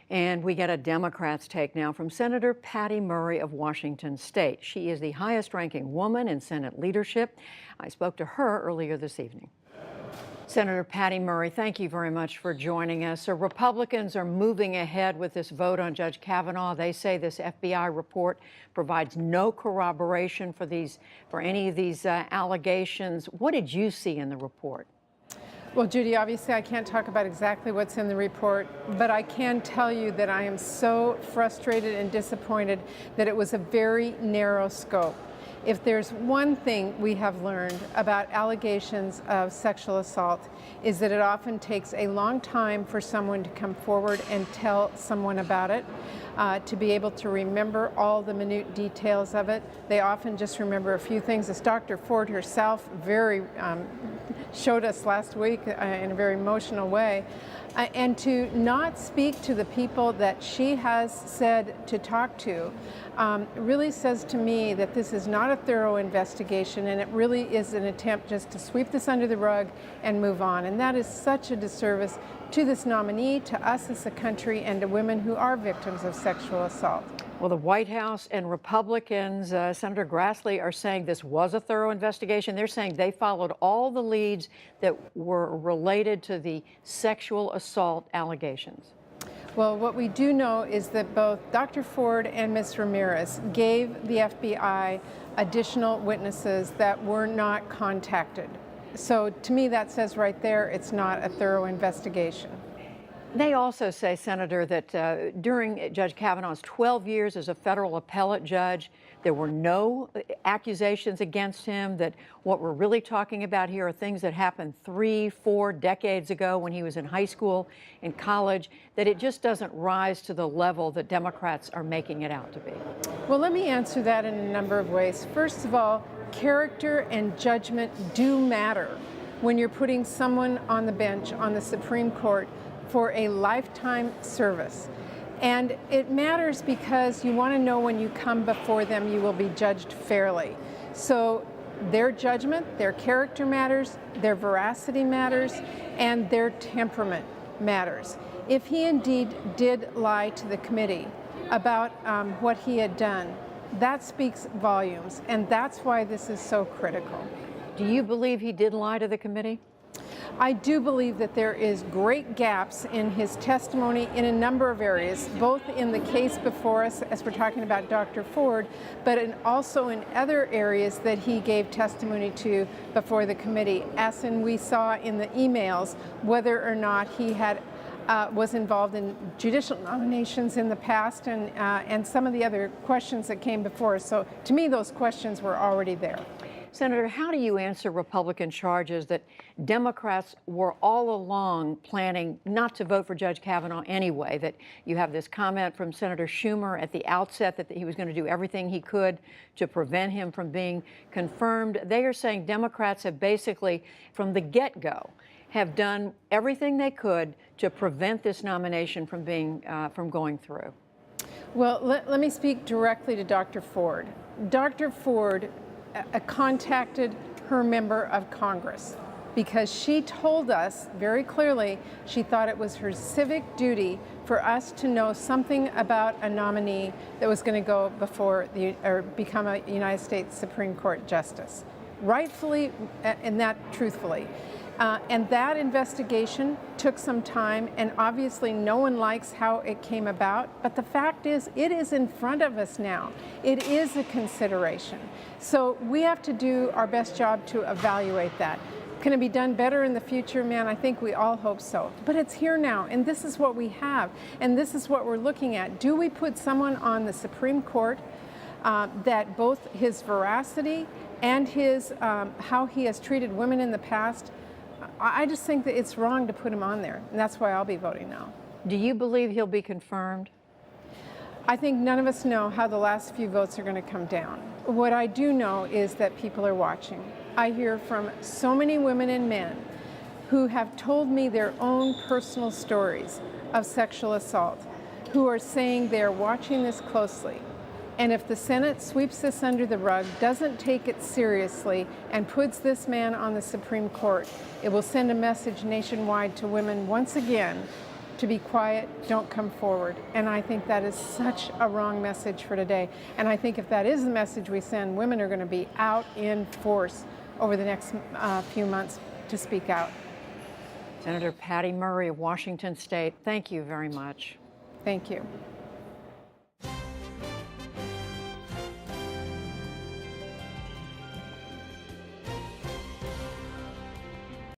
And we get a Democrat's take now from Senator Patty Murray of Washington State. She is the highest-ranking woman in Senate leadership. I spoke to her earlier this evening. Senator Patty Murray, thank you very much for joining us. So Republicans are moving ahead with this vote on Judge Kavanaugh. They say this FBI report provides no corroboration for any of these allegations. What did you see in the report? Well, Judy, obviously I can't talk about exactly what's in the report, but I can tell you that I am so frustrated and disappointed that it was a very narrow scope. If there's one thing we have learned about allegations of sexual assault, is that it often takes a long time for someone to come forward and tell someone about it, to be able to remember all the minute details of it. They often just remember a few things, as Dr. Ford herself showed us last week in a very emotional way. And to not speak to the people that she has said to talk to really says to me that this is not a thorough investigation, and it really is an attempt just to sweep this under the rug and move on. And that is such a disservice to this nominee, to us as a country, and to women who are victims of sexual assault. Well, the White House and Republicans, Senator Grassley, are saying this was a thorough investigation. They're saying they followed all the leads that were related to the sexual assault allegations. Well, what we do know is that both Dr. Ford and Ms. Ramirez gave the FBI additional witnesses that were not contacted. So to me, that says right there, it's not a thorough investigation. They also say, Senator, that during Judge Kavanaugh's 12 years as a federal appellate judge, there were no accusations against him, that what we're really talking about here are things that happened 3-4 decades ago when he was in high school and college, that it just doesn't rise to the level that Democrats are making it out to be. Well, let me answer that in a number of ways. First of all, character and judgment do matter when you're putting someone on the bench on the Supreme Court for a lifetime service. And it matters because you want to know when you come before them you will be judged fairly. So their judgment, their character matters, their veracity matters, and their temperament matters. If he indeed did lie to the committee about what he had done, that speaks volumes, and that's why this is so critical. Do you believe he did lie to the committee? I do believe that there is great gaps in his testimony in a number of areas, both in the case before us, as we're talking about Dr. Ford, but also in other areas that he gave testimony to before the committee, as we saw in the emails, whether or not he had was involved in judicial nominations in the past, and some of the other questions that came before us. So to me, those questions were already there. Senator, how do you answer Republican charges that Democrats were all along planning not to vote for Judge Kavanaugh anyway, that you have this comment from Senator Schumer at the outset that he was going to do everything he could to prevent him from being confirmed? They are saying Democrats have basically, from the get-go, have done everything they could to prevent this nomination from going through. Well, let me speak directly to Dr. Ford. Dr. Ford contacted her member of Congress because she told us very clearly she thought it was her civic duty for us to know something about a nominee that was going to go before or become a United States Supreme Court justice. Rightfully, and that truthfully. And that investigation took some time, and obviously no one likes how it came about, but the fact is it is in front of us now. It is a consideration. So we have to do our best job to evaluate that. Can it be done better in the future? Man, I think we all hope so. But it's here now, and this is what we have, and this is what we're looking at. Do we put someone on the Supreme Court that both his veracity and his how he has treated women in the past, I just think that it's wrong to put him on there, and that's why I'll be voting no. Do you believe he'll be confirmed? I think none of us know how the last few votes are going to come down. What I do know is that people are watching. I hear from so many women and men who have told me their own personal stories of sexual assault, who are saying they're watching this closely. And if the Senate sweeps this under the rug, doesn't take it seriously, and puts this man on the Supreme Court, it will send a message nationwide to women once again to be quiet, don't come forward. And I think that is such a wrong message for today. And I think if that is the message we send, women are going to be out in force over the next few months to speak out. Senator Patty Murray of Washington State, thank you very much. Thank you.